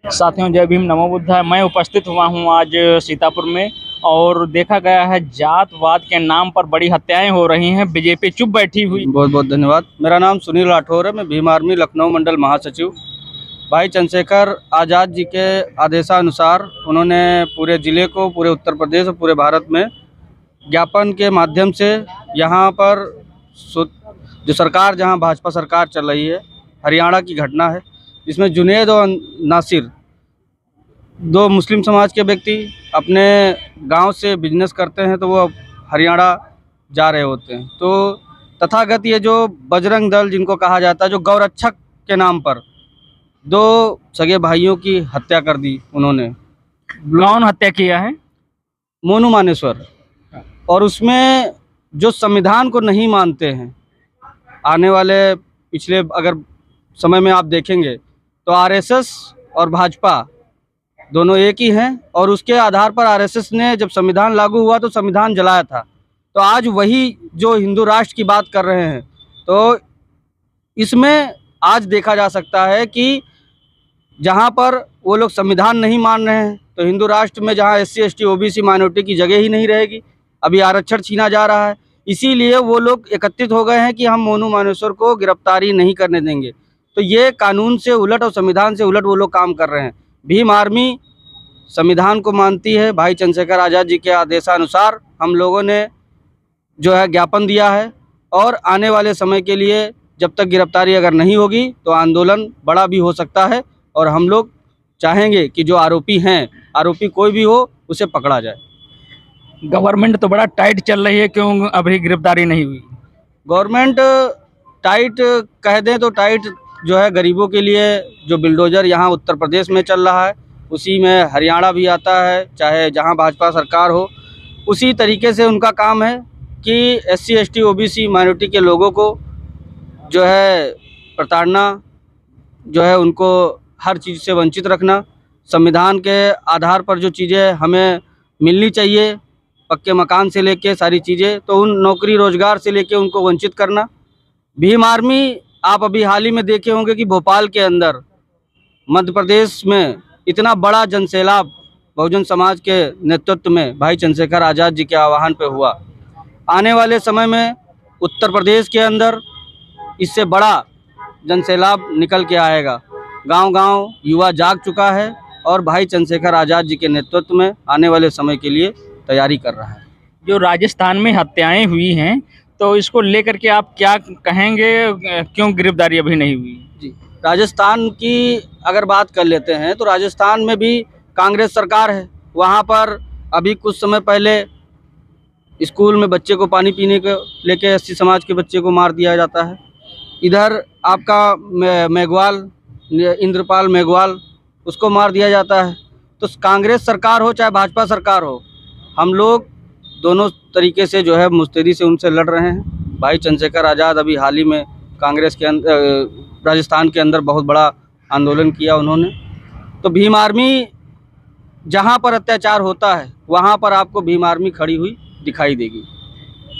साथियों, जय भीम, नमो बुद्धाय। मैं उपस्थित हुआ हूं आज सीतापुर में और देखा गया है जातवाद के नाम पर बड़ी हत्याएं हो रही हैं। बीजेपी चुप बैठी हुई। बहुत बहुत धन्यवाद। मेरा नाम सुनील राठौर है। मैं भीम आर्मी लखनऊ मंडल महासचिव। भाई चंद्रशेखर आज़ाद जी के आदेशानुसार उन्होंने पूरे ज़िले को, पूरे उत्तर प्रदेश और पूरे भारत में ज्ञापन के माध्यम से यहाँ पर जो सरकार, जहाँ भाजपा सरकार चल रही है, हरियाणा की घटना है, जिसमें जुनैद और नासिर, दो मुस्लिम समाज के व्यक्ति अपने गांव से बिजनेस करते हैं, तो वो हरियाणा जा रहे होते हैं। तो तथागत ये जो बजरंग दल जिनको कहा जाता है, जो गौरक्षक के नाम पर दो सगे भाइयों की हत्या कर दी उन्होंने। कौन हत्या किया है? मोनू मानेश्वर। और उसमें जो संविधान को नहीं मानते हैं, आने वाले पिछले अगर समय में आप देखेंगे तो आरएसएस और भाजपा दोनों एक ही हैं, और उसके आधार पर आरएसएस ने जब संविधान लागू हुआ तो संविधान जलाया था। तो आज वही जो हिंदू राष्ट्र की बात कर रहे हैं, तो इसमें आज देखा जा सकता है कि जहां पर वो लोग संविधान नहीं मान रहे हैं, तो हिंदू राष्ट्र में जहां एससी एसटी ओबीसी माइनॉरिटी की जगह ही नहीं रहेगी। अभी आरक्षण छीना जा रहा है, इसीलिए वो लोग एकत्रित हो गए हैं कि हम मोनू मानेश्वर को गिरफ्तारी नहीं करने देंगे। तो ये कानून से उलट और संविधान से उलट वो लोग काम कर रहे हैं। भीम आर्मी संविधान को मानती है। भाई चंद्रशेखर आज़ाद जी के आदेशानुसार हम लोगों ने जो है ज्ञापन दिया है, और आने वाले समय के लिए जब तक गिरफ्तारी अगर नहीं होगी तो आंदोलन बड़ा भी हो सकता है, और हम लोग चाहेंगे कि जो आरोपी हैं, आरोपी कोई भी हो, उसे पकड़ा जाए। गवर्नमेंट तो बड़ा टाइट चल रही है, क्यों अभी गिरफ्तारी नहीं हुई? गवर्नमेंट टाइट कह दें तो टाइट जो है गरीबों के लिए, जो बिल्डोजर यहाँ उत्तर प्रदेश में चल रहा है, उसी में हरियाणा भी आता है, चाहे जहाँ भाजपा सरकार हो, उसी तरीके से उनका काम है कि एससी एसटी ओबीसी माइनॉरिटी के लोगों को जो है प्रताड़ना, जो है उनको हर चीज़ से वंचित रखना। संविधान के आधार पर जो चीज़ें हमें मिलनी चाहिए, पक्के मकान से लेके सारी चीज़ें, तो उन नौकरी रोजगार से लेके उनको वंचित करना। भीम आर्मी, आप अभी हाल ही में देखे होंगे कि भोपाल के अंदर, मध्य प्रदेश में इतना बड़ा जनसैलाब बहुजन समाज के नेतृत्व में भाई चंद्रशेखर आज़ाद जी के आह्वान पे हुआ। आने वाले समय में उत्तर प्रदेश के अंदर इससे बड़ा जनसैलाब निकल के आएगा। गांव-गांव युवा जाग चुका है, और भाई चंद्रशेखर आज़ाद जी के नेतृत्व में आने वाले समय के लिए तैयारी कर रहा है। जो राजस्थान में हत्याएं हुई हैं, तो इसको लेकर के आप क्या कहेंगे? क्यों गिरफ्तारी अभी नहीं हुई? जी, राजस्थान की अगर बात कर लेते हैं तो राजस्थान में भी कांग्रेस सरकार है। वहाँ पर अभी कुछ समय पहले स्कूल में बच्चे को पानी पीने को लेके एससी समाज के बच्चे को मार दिया जाता है। इधर आपका मेघवाल, इंद्रपाल मेघवाल, उसको मार दिया जाता है। तो कांग्रेस सरकार हो चाहे भाजपा सरकार हो, हम लोग दोनों तरीके से जो है मुस्तैदी से उनसे लड़ रहे हैं। भाई चंद्रशेखर आज़ाद अभी हाल ही में कांग्रेस के राजस्थान के अंदर बहुत बड़ा आंदोलन किया उन्होंने। तो भीम आर्मी जहाँ पर अत्याचार होता है, वहाँ पर आपको भीम आर्मी खड़ी हुई दिखाई देगी।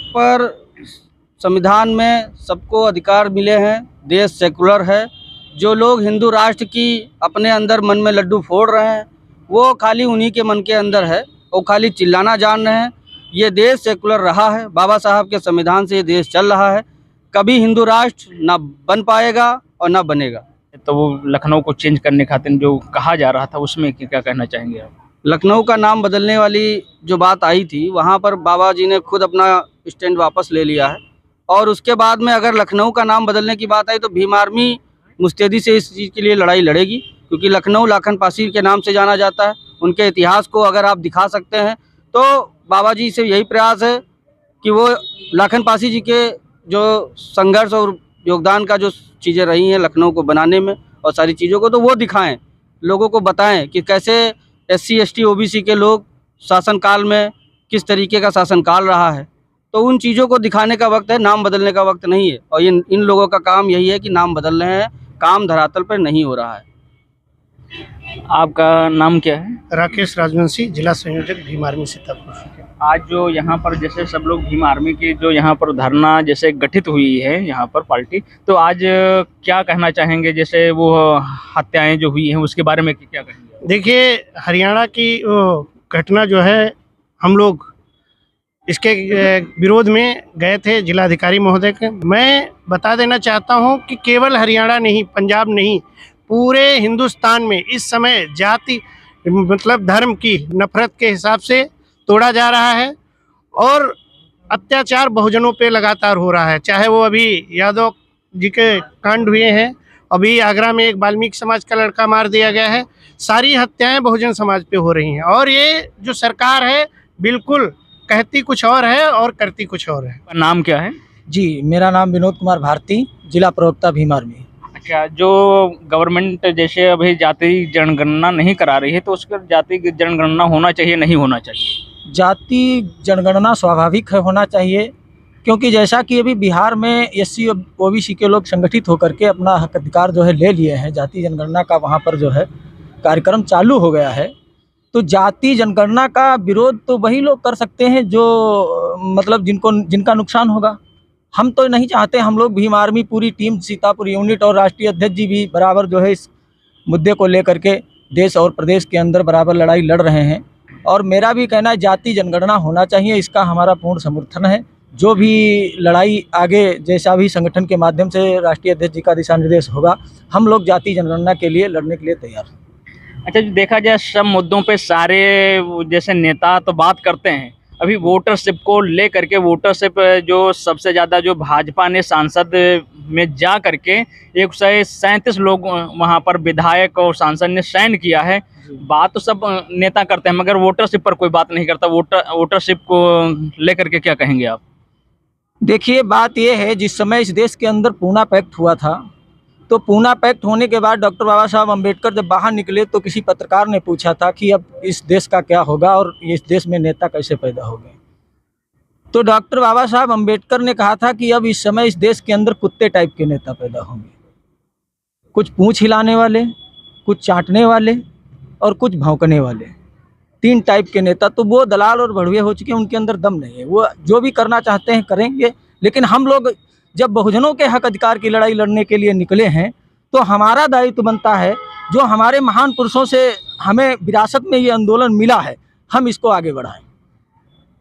पर संविधान में सबको अधिकार मिले हैं, देश सेकुलर है। जो लोग हिंदू राष्ट्र की अपने अंदर मन में लड्डू फोड़ रहे हैं, वो खाली उन्हीं के मन के अंदर है, वो खाली चिल्लाना जान रहे हैं। ये देश सेकुलर रहा है, बाबा साहब के संविधान से ये देश चल रहा है। कभी हिंदू राष्ट्र ना बन पाएगा और ना बनेगा। तो वो लखनऊ को चेंज करने खातिर जो कहा जा रहा था, उसमें क्या कहना चाहेंगे आप? लखनऊ का नाम बदलने वाली जो बात आई थी, वहाँ पर बाबा जी ने खुद अपना स्टैंड वापस ले लिया है, और उसके बाद में अगर लखनऊ का नाम बदलने की बात आई तो भीम आर्मी मुस्तैदी से इस चीज़ के लिए लड़ाई लड़ेगी, क्योंकि लखनऊ लाखन पासी के नाम से जाना जाता है। उनके इतिहास को अगर आप दिखा सकते हैं, तो बाबा जी से यही प्रयास है कि वो लाखन पासी जी के जो संघर्ष और योगदान का जो चीज़ें रही हैं लखनऊ को बनाने में और सारी चीज़ों को, तो वो दिखाएं, लोगों को बताएं कि कैसे एससी एसटी ओबीसी के लोग शासनकाल में किस तरीके का शासनकाल रहा है। तो उन चीज़ों को दिखाने का वक्त है, नाम बदलने का वक्त नहीं है। और इन लोगों का काम यही है कि नाम बदल रहे हैं, काम धरातल पर नहीं हो रहा है। आपका नाम क्या है? राकेश राजवंशी, जिला संयोजक भीम आर्मी सीतापुर। आज जो यहाँ पर जैसे सब लोग भीम आर्मी की जो यहाँ पर धरना जैसे गठित हुई है यहाँ पर पार्टी, तो आज क्या कहना चाहेंगे, जैसे वो हत्याएं जो हुई हैं उसके बारे में क्या कहेंगे? देखिए, हरियाणा की घटना जो है, हम लोग इसके विरोध में गए थे जिलाधिकारी महोदय के। मैं बता देना चाहता हूं कि केवल हरियाणा नहीं, पंजाब नहीं, पूरे हिंदुस्तान में इस समय जाति मतलब धर्म की नफरत के हिसाब से तोड़ा जा रहा है और अत्याचार बहुजनों पे लगातार हो रहा है। चाहे वो अभी यादव जी के कांड हुए हैं, अभी आगरा में एक वाल्मीकि समाज का लड़का मार दिया गया है, सारी हत्याएं बहुजन समाज पे हो रही हैं। और ये जो सरकार है बिल्कुल कहती कुछ और है और करती कुछ और है। आपका नाम क्या है? जी, मेरा नाम विनोद कुमार भारती, जिला प्रवक्ता भीम आर्मी। अच्छा, जो गवर्नमेंट जैसे अभी जाति जनगणना नहीं करा रही है, तो उसका जाति जनगणना होना चाहिए, नहीं होना चाहिए? जाति जनगणना स्वाभाविक है, होना चाहिए, क्योंकि जैसा कि अभी बिहार में एससी और ओबीसी के लोग संगठित होकर के अपना हक अधिकार जो है ले लिए हैं, जाति जनगणना का वहाँ पर जो है कार्यक्रम चालू हो गया है। तो जाति जनगणना का विरोध तो वही लोग कर सकते हैं जो मतलब जिनका नुकसान होगा। हम तो नहीं चाहते। हम लोग भीम आर्मी पूरी टीम, सीतापुर यूनिट और राष्ट्रीय अध्यक्ष जी भी बराबर जो है इस मुद्दे को लेकर के देश और प्रदेश के अंदर बराबर लड़ाई लड़ रहे हैं। और मेरा भी कहना है जाति जनगणना होना चाहिए, इसका हमारा पूर्ण समर्थन है। जो भी लड़ाई आगे जैसा भी संगठन के माध्यम से राष्ट्रीय अध्यक्ष जी का दिशा निर्देश होगा, हम लोग जाति जनगणना के लिए लड़ने के लिए तैयार हैं। अच्छा, जो देखा जाए सब मुद्दों पे सारे जैसे नेता तो बात करते हैं, अभी वोटरशिप को लेकर के, वोटरशिप जो सबसे ज़्यादा जो भाजपा ने सांसद में जा करके 137 लोग वहाँ पर विधायक और सांसद ने साइन किया है। बात तो सब नेता करते हैं मगर वोटरशिप पर कोई बात नहीं करता। वोटरशिप को लेकर के क्या कहेंगे आप? देखिए, बात यह है, जिस समय इस देश के अंदर पूना पैक्ट हुआ था, तो पूना पैक्ट होने के बाद डॉक्टर बाबा साहब अम्बेडकर जब बाहर निकले तो किसी पत्रकार ने पूछा था कि अब इस देश का क्या होगा और इस देश में नेता कैसे पैदा होंगे। तो डॉक्टर बाबा साहब अम्बेडकर ने कहा था कि अब इस समय इस देश के अंदर कुत्ते टाइप के नेता पैदा होंगे, कुछ पूंछ हिलाने वाले, कुछ चाटने वाले और कुछ भौंकने वाले, 3 टाइप के नेता। तो वो दलाल और भड़वे हो चुके हैं, उनके अंदर दम नहीं है। वो जो भी करना चाहते हैं करेंगे, लेकिन हम लोग जब बहुजनों के हक अधिकार की लड़ाई लड़ने के लिए निकले हैं तो हमारा दायित्व बनता है, जो हमारे महान पुरुषों से हमें विरासत में ये आंदोलन मिला है, हम इसको आगे बढ़ाएं।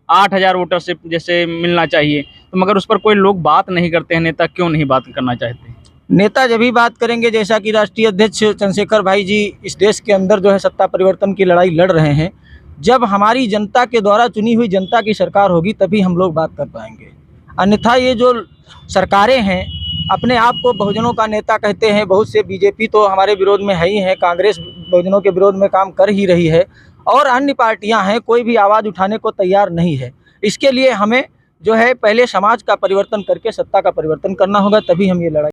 8000 वोटरशिप जैसे मिलना चाहिए, तो मगर उस पर कोई लोग बात नहीं करते हैं। नेता क्यों नहीं बात करना चाहते? नेता जब भी बात करेंगे, जैसा कि राष्ट्रीय अध्यक्ष चंद्रशेखर भाई जी इस देश के अंदर जो है सत्ता परिवर्तन की लड़ाई लड़ रहे हैं, जब हमारी जनता के द्वारा चुनी हुई जनता की सरकार होगी तभी हम लोग बात कर पाएंगे। अन्यथा ये जो सरकारें हैं, अपने आप को बहुजनों का नेता कहते हैं, बहुत से बीजेपी तो हमारे विरोध में है ही है, कांग्रेस बहुजनों के विरोध में काम कर ही रही है और अन्य पार्टियां हैं, कोई भी आवाज़ उठाने को तैयार नहीं है। इसके लिए हमें जो है पहले समाज का परिवर्तन करके सत्ता का परिवर्तन करना होगा, तभी हम ये लड़ाई